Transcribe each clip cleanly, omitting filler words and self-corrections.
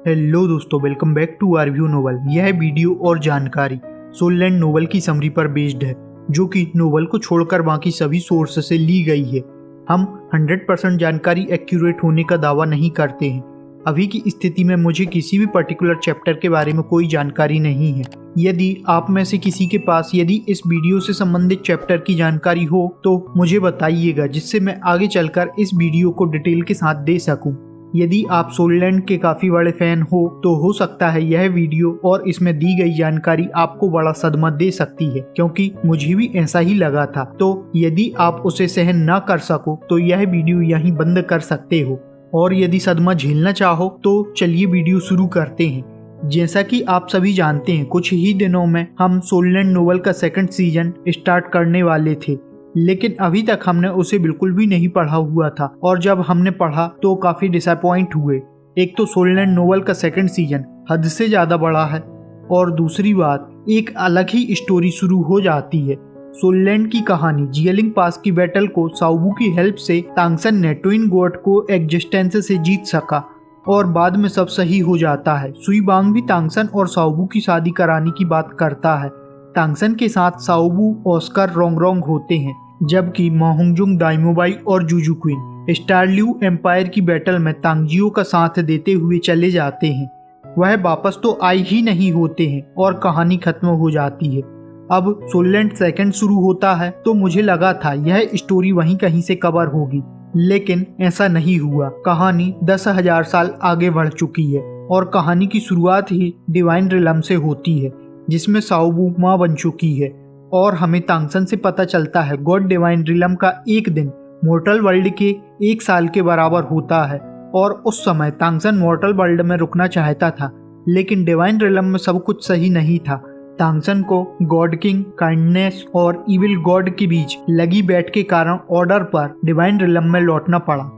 Hello दोस्तों, welcome back to our view novel. यह video और जानकारी सोललैंड नोवेल की समरी पर बेस्ड है, जो कि नोवेल को छोड़कर बाकी सभी सोर्स से ली गई है। हम 100% जानकारी एक्यूरेट होने का दावा नहीं करते हैं। अभी की स्थिति में मुझे किसी भी पर्टिकुलर चैप्टर के बारे में कोई जानकारी नहीं है। यदि आप में से किसी के पास यदि इस वीडियो से संबंधित चैप्टर की जानकारी हो तो मुझे बताइएगा, जिससे मैं आगे चलकर इस वीडियो को डिटेल के साथ दे सकूं। यदि आप सोललैंड के काफ़ी बड़े फैन हो तो हो सकता है यह वीडियो और इसमें दी गई जानकारी आपको बड़ा सदमा दे सकती है, क्योंकि मुझे भी ऐसा ही लगा था। तो यदि आप उसे सहन ना कर सको तो यह वीडियो यहीं बंद कर सकते हो, और यदि सदमा झेलना चाहो तो चलिए वीडियो शुरू करते हैं। जैसा कि आप सभी जानते हैं, कुछ ही दिनों में हम सोललैंड नोवेल का सेकंड सीजन स्टार्ट करने वाले थे, लेकिन अभी तक हमने उसे बिल्कुल भी नहीं पढ़ा हुआ था, और जब हमने पढ़ा तो काफ़ी डिसअपॉइंट हुए। एक तो सोललैंड नोवेल का सेकंड सीजन हद से ज़्यादा बड़ा है, और दूसरी बात एक अलग ही स्टोरी शुरू हो जाती है। सोललैंड की कहानी जियलिंग पास की बैटल को साउबू की हेल्प से तांगसन ने ट्विन गॉड को एग्जिस्टेंस से जीत सका, और बाद में सब सही हो जाता है। सुईबांग भी तांगसन और साउबू की शादी कराने की बात करता है। तांगसन के साथ साउबू, ऑस्कर, रोंगरोंग होते हैं, जबकि माहुंगजुंग, दाइमोबाई और जुजू क्वीन स्टारल्यू एम्पायर की बैटल में तांगजियो का साथ देते हुए चले जाते हैं। वह वापस तो आए ही नहीं होते हैं और कहानी खत्म हो जाती है। अब सोललैंड सेकंड शुरू होता है तो मुझे लगा था यह स्टोरी वहीं कहीं से कवर होगी, लेकिन ऐसा नहीं हुआ। कहानी 10,000 साल आगे बढ़ चुकी है, और कहानी की शुरुआत ही डिवाइन रिलम से होती है, जिसमें साउबू माँ बन चुकी है। और हमें तांगसन से पता चलता है गॉड डिवाइन रिलम का एक दिन मॉर्टल वर्ल्ड के 1 साल के बराबर होता है, और उस समय तांगसन मॉर्टल वर्ल्ड में रुकना चाहता था, लेकिन डिवाइन रिलम में सब कुछ सही नहीं था। तांगसन को गॉड किंग, काइंडनेस और इविल गॉड के बीच लगी बैठ के कारण ऑर्डर पर डिवाइन रिलम में लौटना पड़ा।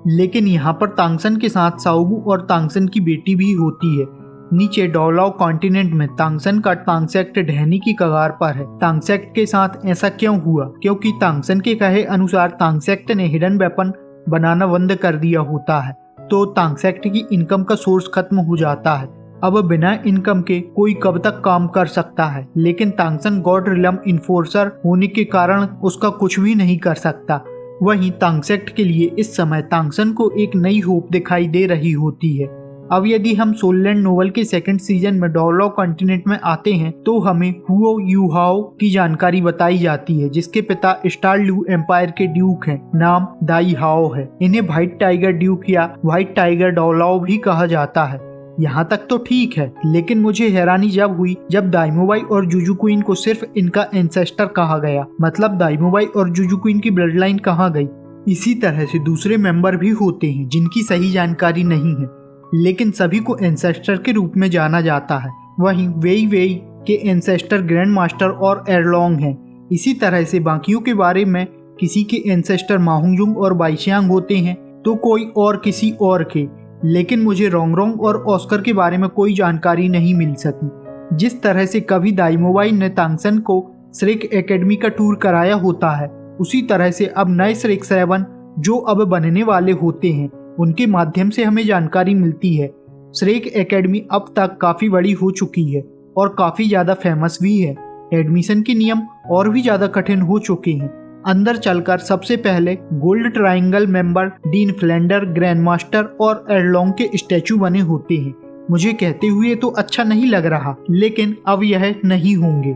लेकिन यहाँ पर तांगसन के साथ साउबू और तांगसन की बेटी भी होती है। नीचे डोलाओ कॉन्टिनेंट में तांगसन का तांगसेक्ट ढहने की कगार पर है। तांगसेक्ट के साथ ऐसा क्यों हुआ? क्योंकि तांगसन के कहे अनुसार तांगसेक्ट ने हिडन वेपन बनाना बंद कर दिया होता है, तो तांगसेक्ट की इनकम का सोर्स खत्म हो जाता है। अब बिना इनकम के कोई कब तक काम कर सकता है, लेकिन तांगसन गॉड रिलम इन्फोर्सर होने के कारण उसका कुछ भी नहीं कर सकता। वहीं तांगसेक्ट के लिए इस समय तांगसन को एक नई होप दिखाई दे रही होती है। अब यदि हम सोललैंड नोवेल के सेकंड सीजन में डोलाओ कॉन्टिनेंट में आते हैं तो हमें हुओ यूहाओ की जानकारी बताई जाती है, जिसके पिता स्टारल्यू एम्पायर के ड्यूक हैं। नाम दाई हाओ है। इन्हें व्हाइट टाइगर ड्यूक या व्हाइट टाइगर डोलाओ भी कहा जाता है। यहाँ तक तो ठीक है, लेकिन मुझे हैरानी जब हुई जब दाइमोबाई और जुजू क्वीन को सिर्फ इनका एंसेस्टर कहा गया। मतलब दाइमोबाई और जुजू क्वीन की ब्लड लाइन कहाँ गई? इसी तरह से दूसरे मेंबर भी होते हैं जिनकी सही जानकारी नहीं है, लेकिन सभी को एंसेस्टर के रूप में जाना जाता है। वहीं वेई वेई के एंसेस्टर ग्रैंड मास्टर और एरलोंग हैं। इसी तरह से बाकियों के बारे में किसी के एंसेस्टर माहुंगजुंग और बाइशियांग होते हैं तो कोई और किसी और के, लेकिन मुझे रोंगरोंग और ऑस्कर के बारे में कोई जानकारी नहीं मिल सकी। जिस तरह से कभी दाइमोबाई ने तांगसन को श्रेक एकेडमी का टूर कराया होता है, उसी तरह से अब नए श्रेक 7 जो अब बनने वाले होते हैं उनके माध्यम से हमें जानकारी मिलती है। श्रेक एकेडमी अब तक काफ़ी बड़ी हो चुकी है और काफ़ी ज़्यादा फेमस भी है। एडमिशन के नियम और भी ज़्यादा कठिन हो चुके हैं। अंदर चलकर सबसे पहले gold triangle member dean Flander, grand master और एरलोंग के स्टैचू बने होते हैं। मुझे कहते हुए तो अच्छा नहीं लग रहा, लेकिन अब यह नहीं होंगे।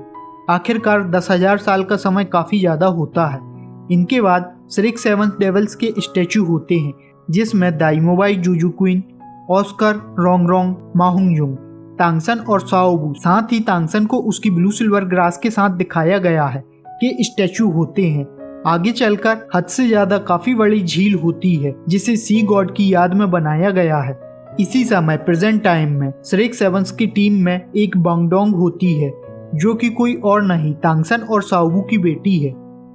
आखिरकार 10,000 साल का समय काफ़ी ज़्यादा होता है। इनके बाद श्रेक 7 डेविल्स के स्टैचू होते हैं, जिसमें दाइमोबाई, जुजू क्वीन, ऑस्कर, रोंगरोंग, माहुंगजुंग, तांगसन और साओबू, साथ ही तांगसन को उसकी ब्लू सिल्वर ग्रास के साथ दिखाया गया है कि स्टैचू होते हैं। आगे चलकर हद से ज्यादा काफी बड़ी झील होती है, जिसे सी गॉड की याद में बनाया गया है। इसी समय प्रेजेंट टाइम में श्रेक 7 की टीम में एक बांगडोंग होती है, जो कि कोई और नहीं तांगसन और साओबू की बेटी है,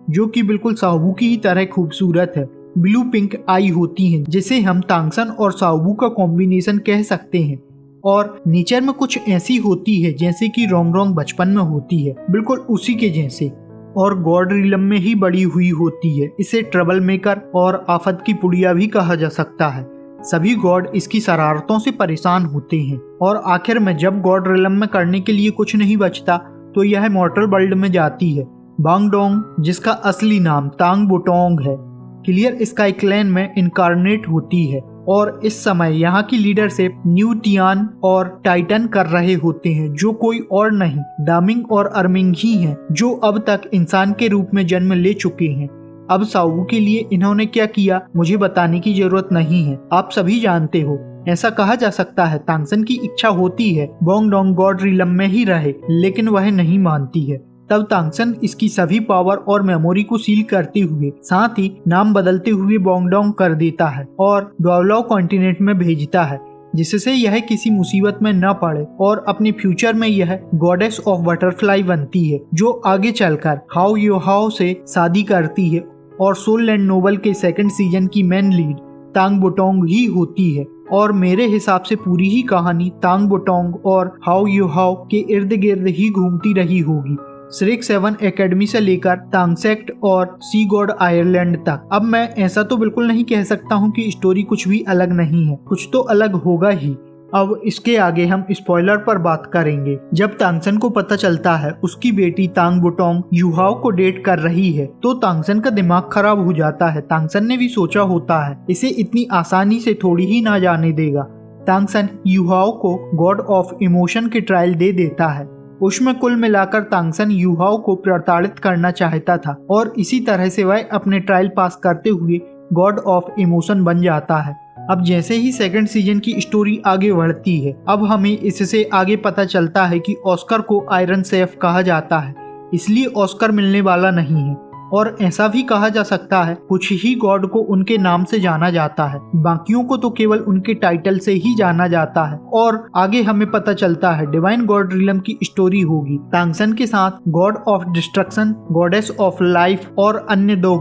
जो कि बिल्कुल साओबू की ही तरह खूबसूरत है। ब्लू पिंक आई होती हैं, जिसे हम तांगसन और साओबू का कॉम्बिनेशन कह सकते हैं। और नेचर में कुछ ऐसी होती है जैसे कि रोंगरोंग बचपन में होती है, बिल्कुल उसी के जैसे, और गॉड रिलम में ही बड़ी हुई होती है। इसे ट्रबल मेकर और आफत की पुड़िया भी कहा जा सकता है। सभी गॉड इसकी शरारतों से परेशान होते हैं और आखिर में जब गॉड रिलम में करने के लिए कुछ नहीं बचता तो यह मॉर्टल वर्ल्ड में जाती है। बांगडोंग, जिसका असली नाम तांग बुटोंग है, क्लियर स्काई क्लैन में इनकारनेट होती है और इस समय यहाँ की लीडरशिप न्यू टियान और टाइटन कर रहे होते हैं, जो कोई और नहीं दामिंग और अर्मिंग ही हैं, जो अब तक इंसान के रूप में जन्म ले चुके हैं। अब साओबू के लिए इन्होंने क्या किया मुझे बताने की जरूरत नहीं है, आप सभी जानते हो। ऐसा कहा जा सकता है तांगसन की इच्छा होती है बांगडोंग गॉड रिलम में ही रहे, लेकिन वह नहीं मानती है। तब तांगसन इसकी सभी पावर और मेमोरी को सील करते हुए साथ ही नाम बदलते हुए बांगडोंग कर देता है और द्वावलाव कॉन्टिनेंट में भेजता है, जिससे यह किसी मुसीबत में न पड़े और अपने फ्यूचर में यह गॉडेस ऑफ बटरफ्लाई बनती है, जो आगे चलकर हाओ यो हाओ से शादी करती है और सोल लैंड नोवेल के सेकंड सीजन की मेन लीड तांग बुटोंग ही होती है। और मेरे हिसाब से पूरी ही कहानी तांग बुटोंग और हाओ यो हाओ के इर्द गिर्द ही घूमती रही होगी, श्रेक 7 एकेडमी से लेकर तांगसेक्ट और सी गॉड आयरलैंड तक। अब मैं ऐसा तो बिल्कुल नहीं कह सकता हूँ कि स्टोरी कुछ भी अलग नहीं है, कुछ तो अलग होगा ही। अब इसके आगे हम स्पॉइलर पर बात करेंगे। जब तांगसन को पता चलता है उसकी बेटी तांग बुटोंग युहाओ को डेट कर रही है तो तांगसन का दिमाग खराब हो जाता है। तांगसन ने भी सोचा होता है इसे इतनी आसानी से थोड़ी ही ना जाने देगा। तांगसन युहाओ को गॉड ऑफ इमोशन के ट्रायल दे देता है। उसमें कुल मिलाकर तांगसन युहाओ को प्रताड़ित करना चाहता था और इसी तरह से वह अपने ट्रायल पास करते हुए गॉड ऑफ इमोशन बन जाता है। अब जैसे ही सेकंड सीजन की स्टोरी आगे बढ़ती है, अब हमें इससे आगे पता चलता है कि ऑस्कर को आयरन सेफ कहा जाता है, इसलिए ऑस्कर मिलने वाला नहीं है। और ऐसा भी कहा जा सकता है कुछ ही गॉड को उनके नाम से जाना जाता है, बाकियों को तो केवल उनके टाइटल से ही जाना जाता है। और आगे हमें पता चलता है डिवाइन गॉड रिलम की स्टोरी होगी तांगसन के साथ God of destruction, goddess of life और अन्य 2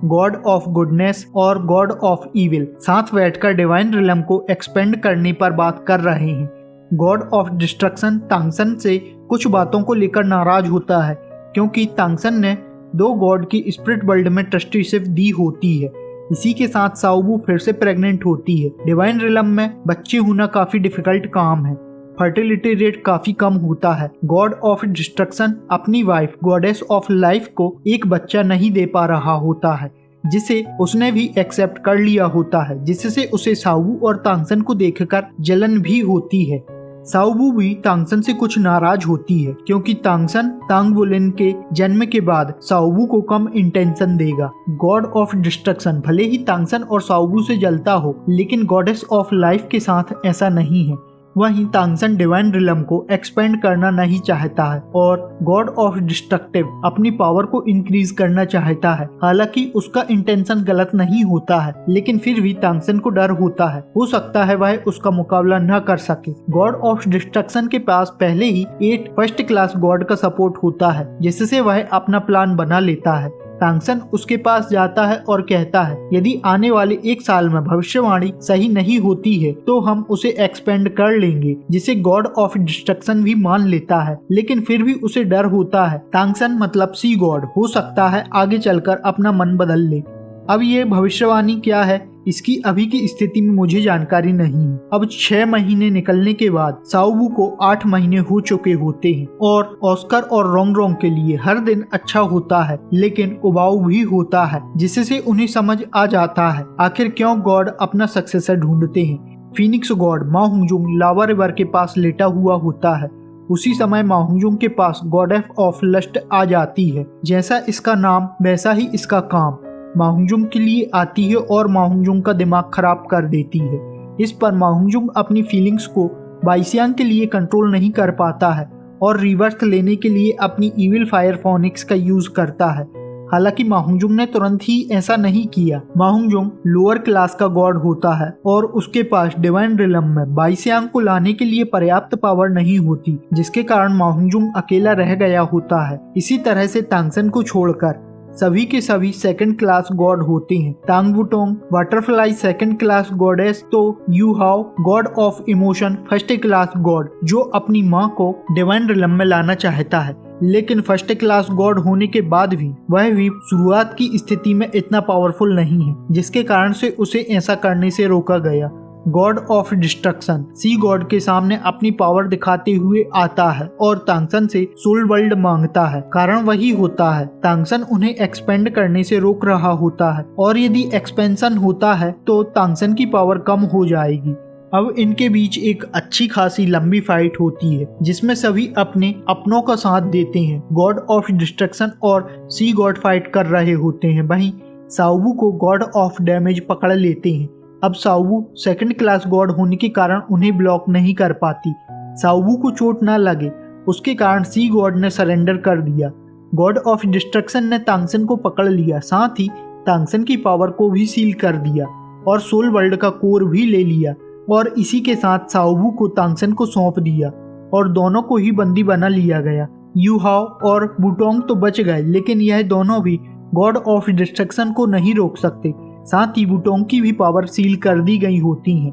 गॉड ऑफ गुडनेस और गॉड ऑफ इविल साथ बैठकर डिवाइन रिलम को एक्सपेंड करने पर बात कर रहे हैं। गॉड ऑफ डिस्ट्रक्शन तांगसन से कुछ बातों को लेकर नाराज होता है क्योंकि तांगसन ने 2 गॉड की स्पिरिट वर्ल्ड में ट्रस्टीशिप दी होती है। इसी के साथ साओबू फिर से प्रेग्नेंट होती है। डिवाइन रिलम में बच्चे होना काफी डिफिकल्ट काम है, फर्टिलिटी रेट काफी कम होता है। गॉड ऑफ डिस्ट्रक्शन अपनी वाइफ गॉडेस ऑफ लाइफ को एक बच्चा नहीं दे पा रहा होता है, जिसे उसने भी एक्सेप्ट कर लिया होता है, जिससे उसे साओबू और तांगसन को देखकर जलन भी होती है। साओबू भी तांगसन से कुछ नाराज होती है क्योंकि तांगसन तांगबुलिन के जन्म के बाद साओबू को कम इंटेंशन देगा। गॉड ऑफ डिस्ट्रक्शन भले ही तांगसन और साओबू से जलता हो, लेकिन गॉडेस ऑफ लाइफ के साथ ऐसा नहीं है। वहीं तांगसन डिवाइन रिलम को एक्सपेंड करना नहीं चाहता है और गॉड ऑफ डिस्ट्रक्टिव अपनी पावर को इंक्रीज करना चाहता है। हालांकि उसका इंटेंशन गलत नहीं होता है, लेकिन फिर भी तांगसन को डर होता है, हो सकता है वह उसका मुकाबला न कर सके। गॉड ऑफ डिस्ट्रक्शन के पास पहले ही 8 फर्स्ट क्लास गॉड का सपोर्ट होता है, जिससे वह अपना प्लान बना लेता है। तांगसन उसके पास जाता है और कहता है यदि आने वाले 1 साल में भविष्यवाणी सही नहीं होती है तो हम उसे एक्सपेंड कर लेंगे, जिसे गॉड ऑफ डिस्ट्रक्शन भी मान लेता है, लेकिन फिर भी उसे डर होता है। तांगसन मतलब सी गॉड हो सकता है आगे चलकर अपना मन बदल ले। अब ये भविष्यवाणी क्या है इसकी अभी की स्थिति में मुझे जानकारी नहीं है। अब 6 महीने निकलने के बाद साओबू को 8 महीने हो चुके होते हैं और ऑस्कर और रोंग के लिए हर दिन अच्छा होता है, लेकिन उबाऊ भी होता है, जिससे उन्हें समझ आ जाता है आखिर क्यों गॉड अपना सक्सेसर ढूंढते हैं। फिनिक्स गॉड मा हुंगजुंग लावा रिवर के पास लेटा हुआ होता है। उसी समय मा हुंगजुंग के पास गॉडेस ऑफ लस्ट आ जाती है। जैसा इसका नाम वैसा ही इसका काम। मा हुंगजुंग के लिए आती है और मा हुंगजुंग का दिमाग खराब कर देती है। इस पर मा हुंगजुंग अपनी फीलिंग्स को बाइसियांग के लिए कंट्रोल नहीं कर पाता है और रिवर्स लेने के लिए अपनी इविल फायर फोनिक्स का यूज करता है। हालांकि मा हुंगजुंग ने तुरंत ही ऐसा नहीं किया। मा हुंगजुंग लोअर क्लास का गॉड होता है और उसके पास डिवाइन रिलम में बाइसियांग को लाने के लिए पर्याप्त पावर नहीं होती, जिसके कारण मा हुंगजुंग अकेला रह गया होता है। इसी तरह से तांगसन को छोड़कर सभी के सभी सेकंड क्लास गॉड होते हैं। तांग बुटोंग बटरफ्लाई सेकंड क्लास गॉडेस, तो यू हाओ God of emotion first class God, जो अपनी माँ को डिवाइन रिलम में लाना चाहता है, लेकिन फर्स्ट क्लास गॉड होने के बाद भी वह भी शुरुआत की स्थिति में इतना पावरफुल नहीं है, जिसके कारण से उसे ऐसा करने से रोका गया। God of destruction sea god के सामने अपनी पावर दिखाते हुए आता है और तांगसन से सोल वर्ल्ड मांगता है। कारण वही होता है, तांगसन उन्हें एक्सपेंड करने से रोक रहा होता है और यदि एक्सपेंशन होता है तो तांगसन की पावर कम हो जाएगी। अब इनके बीच एक अच्छी खासी लंबी फाइट होती है जिसमें सभी अपने अपनों का साथ देते हैं। गॉड ऑफ डिस्ट्रक्शन और सी गॉड फाइट कर रहे होते हैं, वहीं साओबू को गॉड ऑफ डैमेज पकड़ लेते हैं। अब साओबू सेकंड क्लास गॉड होने के कारण उन्हें ब्लॉक नहीं कर पाती। साओबू को चोट न लगे उसके कारण सी गॉड ने सरेंडर कर दिया। गॉड ऑफ डिस्ट्रक्शन ने तांगसन को पकड़ लिया, साथ ही तांगसन की पावर को भी सील कर दिया और सोल वर्ल्ड का कोर भी ले लिया और इसी के साथ साओबू को तांगसन को सौंप दिया और दोनों को ही बंदी बना लिया गया। यू हाओ और वुटोंग तो बच गए, लेकिन यह दोनों भी गॉड ऑफ डिस्ट्रक्शन को नहीं रोक सकते। साथ ही वुटोंग की भी पावर सील कर दी गई होती है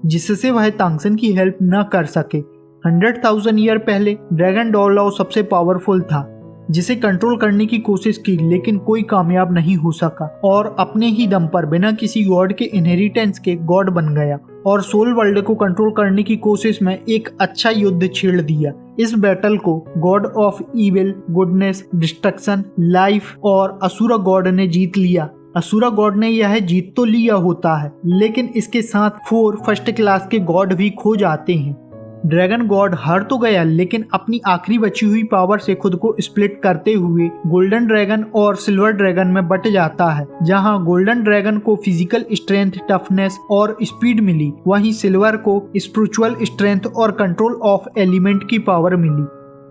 जिससे वह तांगसन की हेल्प न कर सके। 100,000 ईयर पहले ड्रैगन डोरलाओ सबसे पावरफुल था जिसे कंट्रोल करने की कोशिश की, लेकिन कोई कामयाब नहीं हो सका और अपने ही दम पर बिना किसी गॉड के इनहेरिटेंस के गॉड बन गया और सोल वर्ल्ड को कंट्रोल करने की कोशिश में एक अच्छा युद्ध छेड़ दिया। इस बैटल को God of evil, goodness, destruction, life और असुरा गॉड ने जीत लिया। असुरा गॉड ने यह जीत तो लिया होता है, लेकिन इसके साथ 4 फर्स्ट क्लास के गॉड भी खो जाते हैं। ड्रैगन गॉड हार तो गया, लेकिन अपनी आखिरी बची हुई पावर से खुद को स्प्लिट करते हुए गोल्डन ड्रैगन और सिल्वर ड्रैगन में बट जाता है। जहां गोल्डन ड्रैगन को फिजिकल स्ट्रेंथ, टफनेस और स्पीड मिली, वहीं सिल्वर को स्पिरिचुअल स्ट्रेंथ और कंट्रोल ऑफ एलिमेंट की पावर मिली।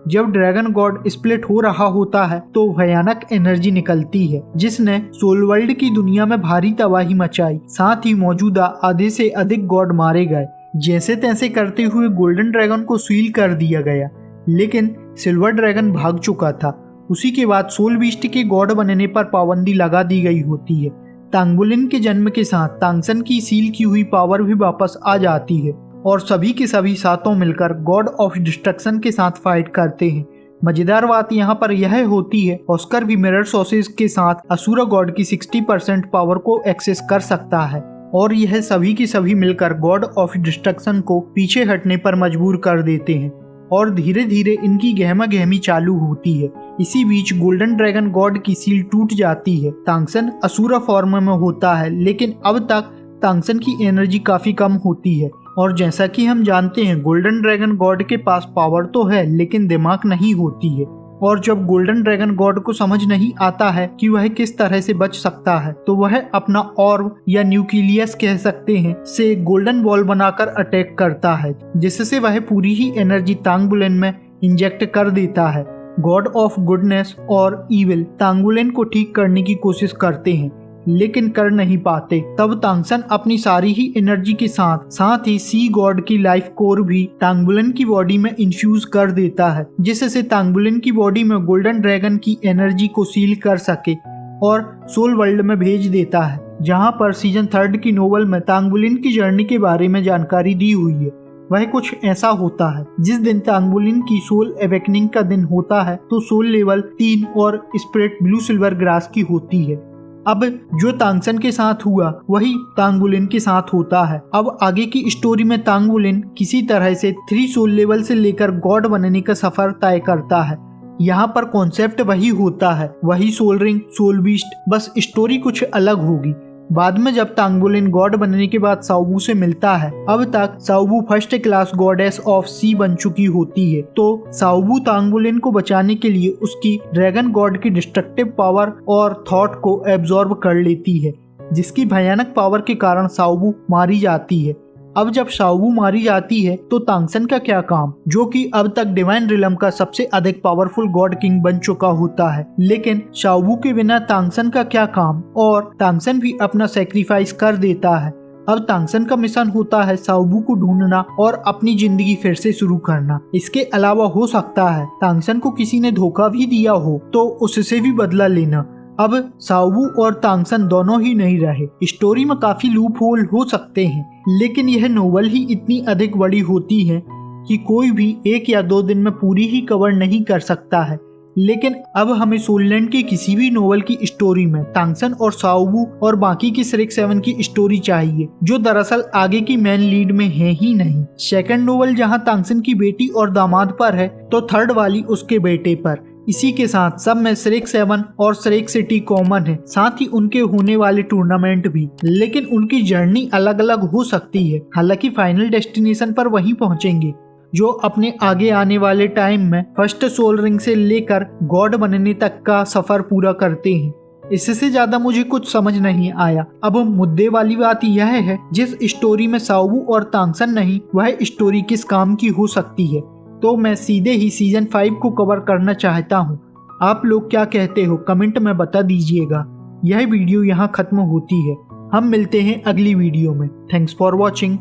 जब ड्रैगन गॉड स्प्लिट हो रहा होता है तो भयानक एनर्जी निकलती है जिसने सोल वर्ल्ड की दुनिया में भारी तबाही मचाई। साथ ही मौजूदा आधे से अधिक गॉड मारे गए। जैसे तैसे करते हुए गोल्डन ड्रैगन को सील कर दिया गया, लेकिन सिल्वर ड्रैगन भाग चुका था। उसी के बाद सोल बीस्ट के गॉड बनने पर पाबंदी लगा दी गई होती है। तांगबुलिन के जन्म के साथ तांगसन की सील की हुई पावर भी वापस आ जाती है और सभी के सभी सातों मिलकर गॉड ऑफ डिस्ट्रक्शन के साथ फाइट करते हैं। मजेदार बात यहाँ पर यह होती है, ऑस्कर भी मिरर सोर्सेज के साथ असुरा गॉड की 60% पावर को एक्सेस कर सकता है और यह सभी की सभी मिलकर गॉड ऑफ डिस्ट्रक्शन को पीछे हटने पर मजबूर कर देते हैं और धीरे धीरे इनकी गहमा गहमी चालू होती है। इसी बीच गोल्डन ड्रैगन गॉड की सील टूट जाती है। तांगसन असुरा फॉर्म में होता है, लेकिन अब तक तांगसन की एनर्जी काफी कम होती है और जैसा कि हम जानते हैं गोल्डन ड्रैगन गॉड के पास पावर तो है लेकिन दिमाग नहीं होती है। और जब गोल्डन ड्रैगन गॉड को समझ नहीं आता है कि वह किस तरह से बच सकता है, तो वह अपना ऑर्ब या न्यूक्लियस कह सकते हैं से गोल्डन बॉल बनाकर अटैक करता है, जिससे वह पूरी ही एनर्जी तांगबुलिन में इंजेक्ट कर देता है। गॉड ऑफ गुडनेस और इविल तांगबुलिन को ठीक करने की कोशिश करते हैं लेकिन कर नहीं पाते। तब तांगसन अपनी सारी ही एनर्जी के साथ ही सी गॉड की लाइफ कोर भी तांगबुलिन की बॉडी में इन्फ्यूज कर देता है, जिससे तांगबुलिन की बॉडी में गोल्डन ड्रैगन की एनर्जी को सील कर सके और सोल वर्ल्ड में भेज देता है, जहां पर सीजन 3 की नोवेल में तांगबुलिन की जर्नी के बारे में जानकारी दी हुई है। वह कुछ ऐसा होता है, जिस दिन तांगबुलिन की सोल एवेकनिंग का दिन होता है तो सोल लेवल 3 और स्प्रिट ब्लू सिल्वर ग्रास की होती है। अब जो तांगसन के साथ हुआ वही तांगबुलिन के साथ होता है। अब आगे की स्टोरी में तांगबुलिन किसी तरह से 3 सोल लेवल से लेकर गॉड बनने का सफर तय करता है। यहाँ पर कॉन्सेप्ट वही होता है, वही सोल रिंग, सोल बीस्ट, बस स्टोरी कुछ अलग होगी। बाद में जब तांगबुलिन गॉड बनने के बाद साओबू से मिलता है, अब तक साओबू फर्स्ट क्लास गॉडेस ऑफ सी बन चुकी होती है, तो साओबू तांगबुलिन को बचाने के लिए उसकी ड्रैगन गॉड की डिस्ट्रक्टिव पावर और थॉट को एब्जॉर्ब कर लेती है, जिसकी भयानक पावर के कारण साओबू मारी जाती है। अब जब साओबू मारी जाती है तो तांगसन का क्या काम, जो कि अब तक डिवाइन रिलम का सबसे अधिक पावरफुल गॉड किंग बन चुका होता है। लेकिन साओबू के बिना तांगसन का क्या काम, और तांगसन भी अपना सेक्रीफाइस कर देता है। अब तांगसन का मिशन होता है साओबू को ढूंढना और अपनी जिंदगी फिर से शुरू करना। इसके अलावा हो सकता है तांगसन को किसी ने धोखा भी दिया हो तो उससे भी बदला लेना। अब साओबू और तांगसन दोनों ही नहीं रहे। स्टोरी में काफी लूप होल हो सकते हैं, लेकिन यह नोवेल ही इतनी अधिक बड़ी होती है कि कोई भी 1 या 2 दिन में पूरी ही कवर नहीं कर सकता है। लेकिन अब हमें सोललैंड की किसी भी नोवेल की स्टोरी में तांगसन और साओबू और बाकी की श्रेक 7 की स्टोरी चाहिए, जो दरअसल आगे की मेन लीड में है ही नहीं। सेकंड नोवेल जहां तांगसन की बेटी और दामाद पर है, तो थर्ड वाली उसके बेटे पर। इसी के साथ सब में श्रेक 7 और श्रेक सिटी कॉमन है, साथ ही उनके होने वाले टूर्नामेंट भी, लेकिन उनकी जर्नी अलग अलग हो सकती है। हालांकि फाइनल डेस्टिनेशन पर वहीं पहुंचेंगे, जो अपने आगे आने वाले टाइम में फर्स्ट सोल रिंग से लेकर गॉड बनने तक का सफर पूरा करते हैं। इससे ज्यादा मुझे कुछ समझ नहीं आया। अब मुद्दे वाली बात यह है, जिस स्टोरी में साओबू और तांगसन नहीं, वह स्टोरी किस काम की हो सकती है। तो मैं सीधे ही सीजन 5 को कवर करना चाहता हूँ। आप लोग क्या कहते हो, कमेंट में बता दीजिएगा। यह वीडियो यहाँ खत्म होती है, हम मिलते हैं अगली वीडियो में। Thanks for watching.